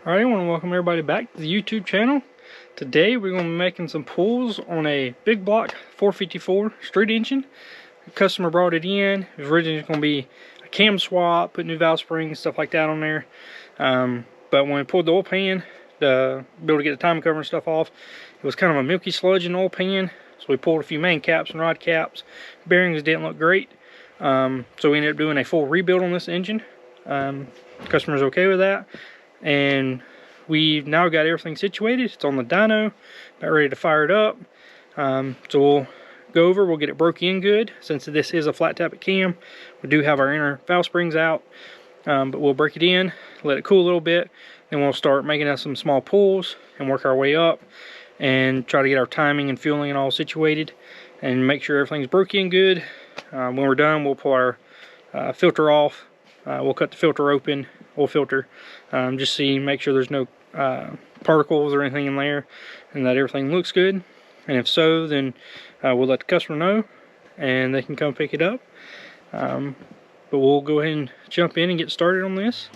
Alright, I want to welcome everybody back to the YouTube channel. Today we're going to be making some pulls on a big block 454 street engine. The customer brought it in. It was originally going to be a cam swap, put new valve springs, stuff like that on there. But when we pulled the oil pan to be able to get the timing cover and stuff off, it was kind of a milky sludge in the oil pan. So we pulled a few main caps and rod caps. Bearings didn't look great. So we ended up doing a full rebuild on this engine. Customer's okay with that. And we've now got everything situated. It's on the dyno, about ready to fire it up. So we'll go over, we'll get it broke in good. Since this is a flat tappet cam, we do have our inner valve springs out, but we'll break it in, let it cool a little bit, then we'll start making us some small pulls and work our way up and try to get our timing and fueling and all situated and make sure everything's broke in good. When we're done, we'll pull our filter off. We'll cut the filter open, oil filter, just make sure there's no particles or anything in there, and that everything looks good. And if so, then we'll let the customer know and they can come pick it up. But we'll go ahead and jump in and get started on this.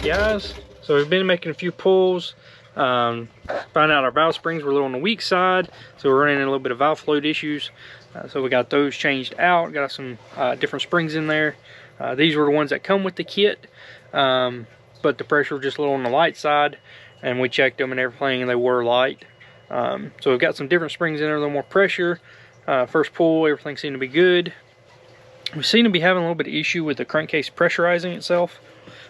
Guys, so we've been making a few pulls, find out our valve springs were a little on the weak side, so we're running into a little bit of valve float issues. So we got those changed out, got some different springs in there. These were the ones that come with the kit, but the pressure was just a little on the light side, and we checked them and everything and they were light. So we've got some different springs in there, a little more pressure. First pull, everything seemed to be good. We seem to be having a little bit of issue with the crankcase pressurizing itself,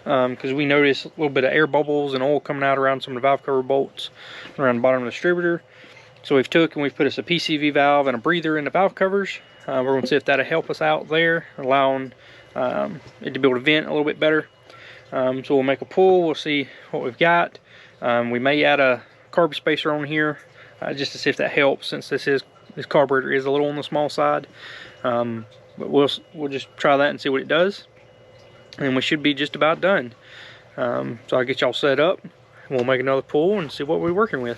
because we noticed a little bit of air bubbles and oil coming out around some of the valve cover bolts around the bottom of the distributor. So we've put us a PCV valve and a breather in the valve covers. We're going to see if that'll help us out there, allowing it to be able to vent a little bit better. So we'll make a pull, we'll see what we've got. We may add a carb spacer on here just to see if that helps, since this carburetor is a little on the small side. But we'll just try that and see what it does, and we should be just about done. So I'll get y'all set up, and we'll make another pull and see what we're working with.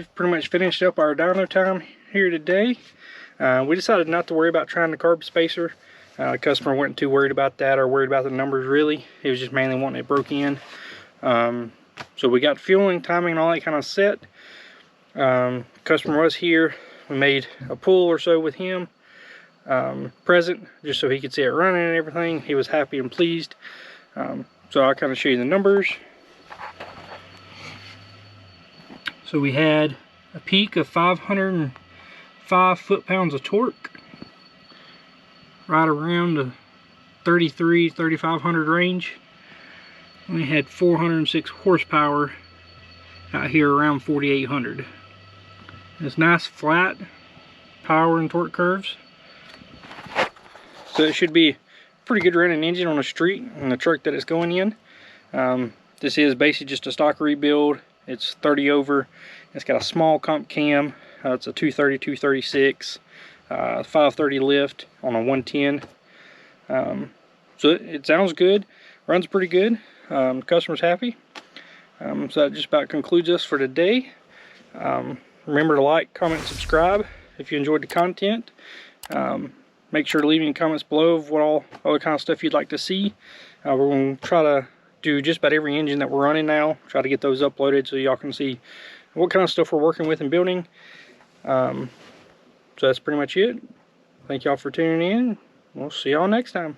we've pretty much finished up our dyno time here today. We decided not to worry about trying the carb spacer. The customer wasn't too worried about that or worried about the numbers really. He was just mainly wanting it broke in. So we got fueling, timing, and all that kind of set. Customer was here. We made a pull or so with him present, just so he could see it running and everything. He was happy and pleased. So I'll kind of show you the numbers. So we had a peak of 505 foot-pounds of torque, right around the 3,500 range. We had 406 horsepower out here around 4,800. It's nice flat power and torque curves. So it should be a pretty good running engine on the street and the truck that it's going in. This is basically just a stock rebuild. It's 30 over. It's got a small comp cam. It's a 230, 236, 530 lift on a 110. So it sounds good, runs pretty good. Customer's happy. So that just about concludes us for today. Remember to like, comment, and subscribe if you enjoyed the content. Make sure to leave any comments below of what all other kind of stuff you'd like to see. We're going to try to do just about every engine that we're running now. Try to get those uploaded so y'all can see what kind of stuff we're working with and building. So that's pretty much it. Thank y'all for tuning in. We'll see y'all next time.